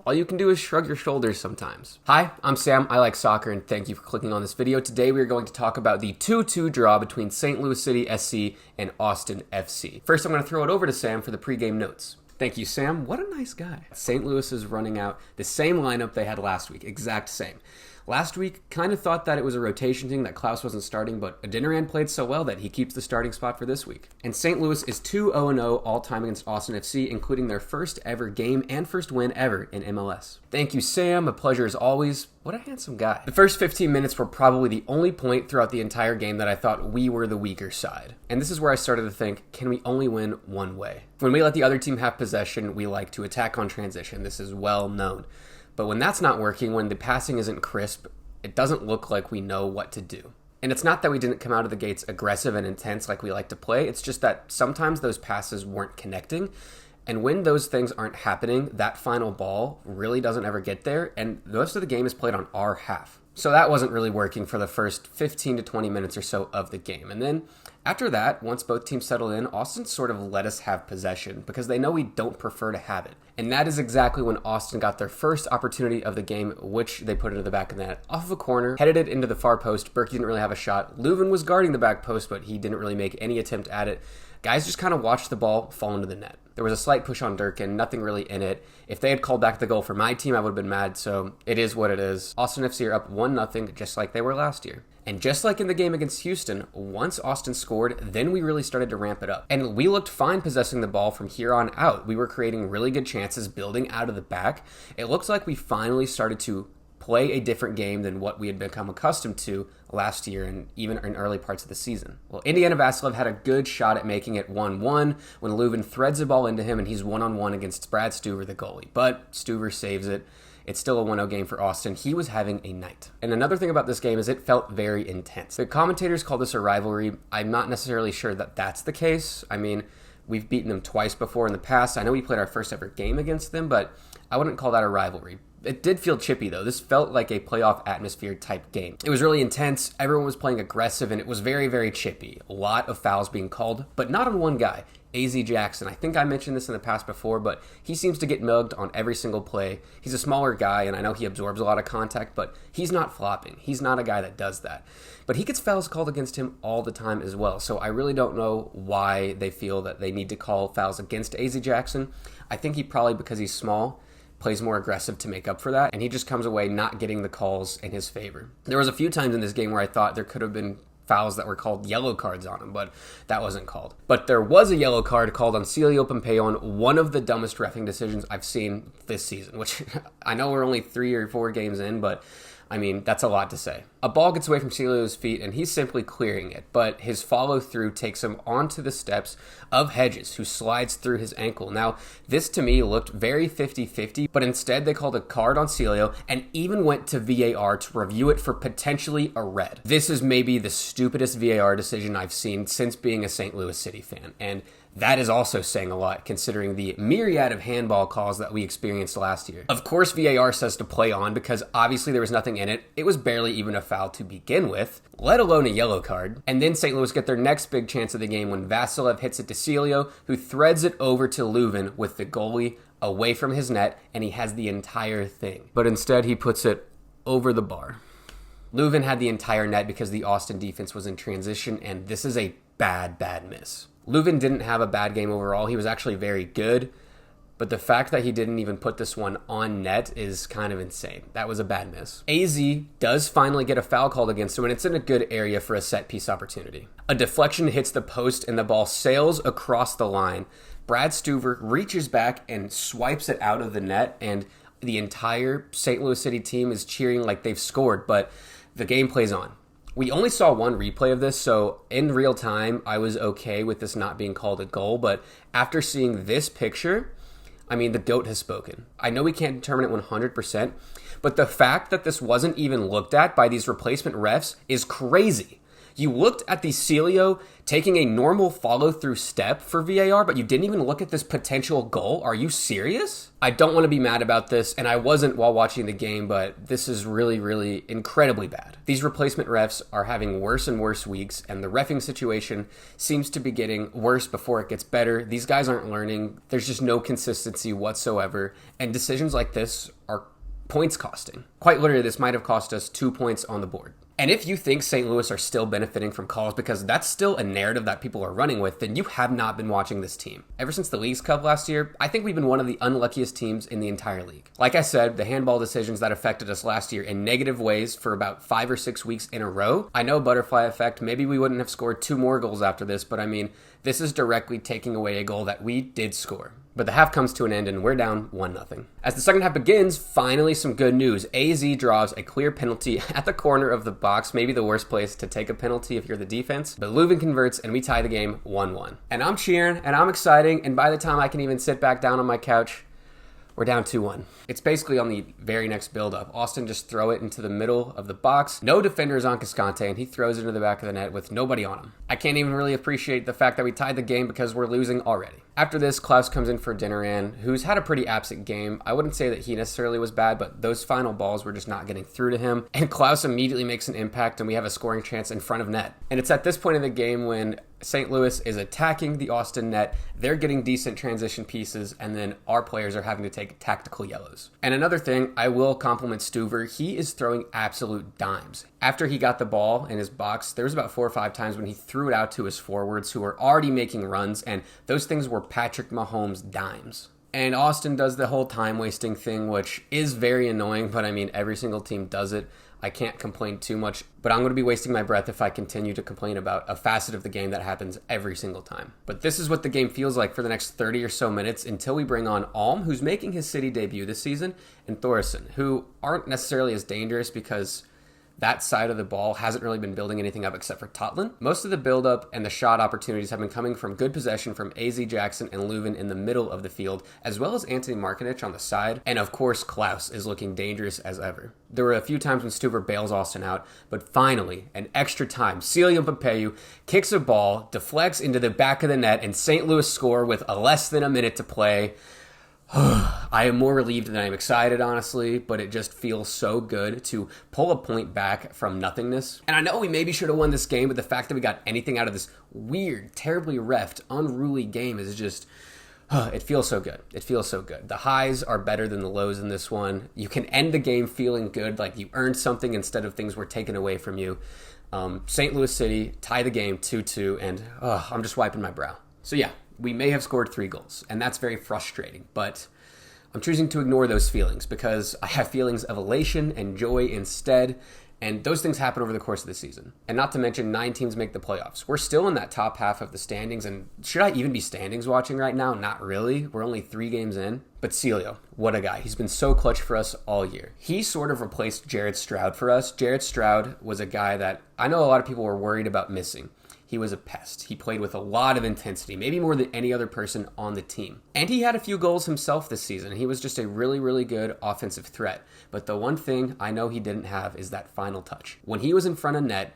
all you can do is shrug your shoulders sometimes. Hi, I'm Sam, I like soccer, and thank you for clicking on this video. Today we are going to talk about the 2-2 draw between St. Louis City SC and Austin FC. First, I'm going to throw it over to Sam for the pregame notes. Thank you, Sam. What a nice guy. St. Louis is running out the same lineup they had last week, exact same. Last week, kind of thought that it was a rotation thing, that Klaus wasn't starting, but Adeniran played so well that he keeps the starting spot for this week. And St. Louis is 2-0-0 all-time against Austin FC, including their first ever game and first win ever in MLS. Thank you, Sam. A pleasure as always. What a handsome guy. The first 15 minutes were probably the only point throughout the entire game that I thought we were the weaker side. And this is where I started to think, can we only win one way? When we let the other team have possession, we like to attack on transition. This is well known. But when that's not working, when the passing isn't crisp, it doesn't look like we know what to do. And it's not that we didn't come out of the gates aggressive and intense like we like to play. It's just that sometimes those passes weren't connecting. And when those things aren't happening, that final ball really doesn't ever get there. And most of the game is played on our half. So that wasn't really working for the first 15 to 20 minutes or so of the game. And then after that, once both teams settled in, Austin sort of let us have possession because they know we don't prefer to have it. And that is exactly when Austin got their first opportunity of the game, which they put into the back of the net. Off of a corner, headed it into the far post. Berkey didn't really have a shot. Leuven was guarding the back post, but he didn't really make any attempt at it. Guys just kind of watched the ball fall into the net. There was a slight push on Durkin, nothing really in it. If they had called back the goal for my team, I would have been mad, so it is what it is. Austin FC are up 1-0, just like they were last year. And just like in the game against Houston, once Austin scored, then we really started to ramp it up. And we looked fine possessing the ball from here on out. We were creating really good chances, building out of the back. It looks like we finally started to play a different game than what we had become accustomed to last year and even in early parts of the season. Well, Indiana Vassilev had a good shot at making it 1-1 when Leuven threads the ball into him and he's 1-on-1 against Brad Stuver, the goalie. But Stuver saves it. It's still a 1-0 game for Austin. He was having a night. And another thing about this game is it felt very intense. The commentators call this a rivalry. I'm not necessarily sure that that's the case. I mean, we've beaten them twice before in the past. I know we played our first ever game against them, but I wouldn't call that a rivalry. It did feel chippy, though. This felt like a playoff atmosphere type game. It was really intense. Everyone was playing aggressive, and it was very, very chippy. A lot of fouls being called, but not on one guy, AZ Jackson. I think I mentioned this in the past before, but he seems to get mugged on every single play. He's a smaller guy, and I know he absorbs a lot of contact, but he's not flopping. He's not a guy that does that. But he gets fouls called against him all the time as well, so I really don't know why they feel that they need to call fouls against AZ Jackson. I think he probably, because he's small, plays more aggressive to make up for that, and he just comes away not getting the calls in his favor. There was a few times in this game where I thought there could have been fouls that were called yellow cards on him, but that wasn't called. But there was a yellow card called on Celio Pompeo, one of the dumbest reffing decisions I've seen this season, which I know we're only 3 or 4 games in, but I mean, that's a lot to say. A ball gets away from Celio's feet, and he's simply clearing it, but his follow-through takes him onto the steps of Hedges, who slides through his ankle. Now, this to me looked very 50-50, but instead they called a card on Celio and even went to VAR to review it for potentially a red. This is maybe the stupidest VAR decision I've seen since being a St. Louis City fan, and that is also saying a lot considering the myriad of handball calls that we experienced last year. Of course, VAR says to play on because obviously there was nothing in it. It was barely even a foul to begin with, let alone a yellow card. And then St. Louis get their next big chance of the game when Vassilev hits it to Celio, who threads it over to Leuven with the goalie away from his net, and he has the entire thing. But instead, he puts it over the bar. Leuven had the entire net because the Austin defense was in transition, and this is a bad, bad miss. Leuven didn't have a bad game overall. He was actually very good, but the fact that he didn't even put this one on net is kind of insane. That was a bad miss. AZ does finally get a foul called against him, and it's in a good area for a set-piece opportunity. A deflection hits the post, and the ball sails across the line. Brad Stuver reaches back and swipes it out of the net, and the entire St. Louis City team is cheering like they've scored, but the game plays on. We only saw one replay of this, so in real time, I was okay with this not being called a goal, but after seeing this picture, I mean, the GOAT has spoken. I know we can't determine it 100%, but the fact that this wasn't even looked at by these replacement refs is crazy. You looked at the Celio taking a normal follow-through step for VAR, but you didn't even look at this potential goal? Are you serious? I don't want to be mad about this, and I wasn't while watching the game, but this is really, really incredibly bad. These replacement refs are having worse and worse weeks, and the reffing situation seems to be getting worse before it gets better. These guys aren't learning. There's just no consistency whatsoever, and decisions like this are points costing. Quite literally, this might have cost us 2 points on the board. And if you think St. Louis are still benefiting from calls because that's still a narrative that people are running with, then you have not been watching this team. Ever since the Leagues Cup last year, I think we've been one of the unluckiest teams in the entire league. Like I said, the handball decisions that affected us last year in negative ways for about 5 or 6 weeks in a row. I know butterfly effect, maybe we wouldn't have scored 2 more goals after this, but I mean, this is directly taking away a goal that we did score. But the half comes to an end and we're down 1-0. As the second half begins, finally some good news. AZ draws a clear penalty at the corner of the box, maybe the worst place to take a penalty if you're the defense. But Leuven converts and we tie the game 1-1. And I'm cheering and I'm exciting, and by the time I can even sit back down on my couch, we're down 2-1. It's basically on the very next build-up. Austin just throw it into the middle of the box. No defenders on Cascante, and he throws it into the back of the net with nobody on him. I can't even really appreciate the fact that we tied the game because we're losing already. After this, Klaus comes in for Dinaran, who's had a pretty absent game. I wouldn't say that he necessarily was bad, but those final balls were just not getting through to him. And Klaus immediately makes an impact, and we have a scoring chance in front of net. And it's at this point in the game when St. Louis is attacking the Austin net. They're getting decent transition pieces, and then our players are having to take tactical yellows. And another thing, I will compliment Stuver. He is throwing absolute dimes. After he got the ball in his box, there was about 4 or 5 times when he threw it out to his forwards who were already making runs, and those things were Patrick Mahomes dimes. And Austin does the whole time-wasting thing, which is very annoying, but I mean, every single team does it. I can't complain too much, but I'm going to be wasting my breath if I continue to complain about a facet of the game that happens every single time. But this is what the game feels like for the next 30 or so minutes until we bring on Alm, who's making his City debut this season, and Thoresen, who aren't necessarily as dangerous because that side of the ball hasn't really been building anything up except for Totland. Most of the build-up and the shot opportunities have been coming from good possession from AZ Jackson and Leuven in the middle of the field, as well as Anthony Markinich on the side. And of course, Klaus is looking dangerous as ever. There were a few times when Stuver bails Austin out, but finally, in extra time, Celio Pompeu kicks a ball, deflects into the back of the net, and St. Louis score with less than a minute to play. I am more relieved than I'm excited, honestly, but it just feels so good to pull a point back from nothingness. And I know we maybe should have won this game, but the fact that we got anything out of this weird, terribly reffed, unruly game is just, it feels so good. It feels so good. The highs are better than the lows in this one. You can end the game feeling good, like you earned something instead of things were taken away from you. St. Louis City tie the game 2-2, and I'm just wiping my brow. So yeah, we may have scored 3 goals, and that's very frustrating, but I'm choosing to ignore those feelings because I have feelings of elation and joy instead, and those things happen over the course of the season. And not to mention, 9 teams make the playoffs. We're still in that top half of the standings, and should I even be standings watching right now? Not really. We're only 3 games in. But Celio, what a guy. He's been so clutch for us all year. He sort of replaced Jared Stroud for us. Jared Stroud was a guy that I know a lot of people were worried about missing. He was a pest. He played with a lot of intensity, maybe more than any other person on the team. And he had a few goals himself this season. He was just a really, really good offensive threat. But the one thing I know he didn't have is that final touch. When he was in front of net,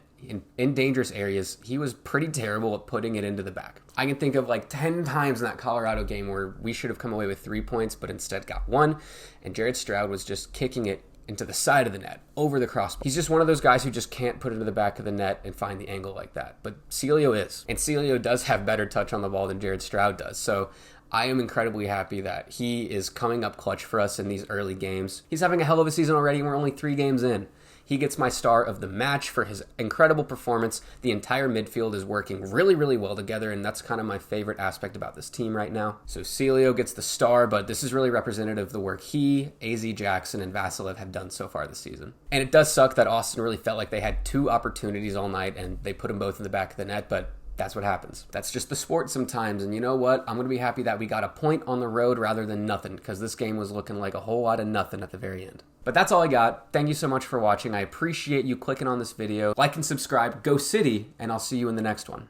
in dangerous areas, he was pretty terrible at putting it into the back. I can think of like 10 times in that Colorado game where we should have come away with 3 points, but instead got 1. And Jared Stroud was just kicking it into the side of the net, over the crossbar. He's just one of those guys who just can't put it into the back of the net and find the angle like that. But Celio is. And Celio does have better touch on the ball than Jared Stroud does. So I am incredibly happy that he is coming up clutch for us in these early games. He's having a hell of a season already, and we're only 3 games in. He gets my star of the match for his incredible performance. The entire midfield is working really, really well together, and that's kind of my favorite aspect about this team right now. So Celio gets the star, but this is really representative of the work he, AZ Jackson, and Vasilev have done so far this season. And it does suck that Austin really felt like they had 2 opportunities all night, and they put them both in the back of the net, but that's what happens. That's just the sport sometimes, and you know what? I'm going to be happy that we got a point on the road rather than nothing, because this game was looking like a whole lot of nothing at the very end. But that's all I got. Thank you so much for watching. I appreciate you clicking on this video. Like and subscribe. Go City, and I'll see you in the next one.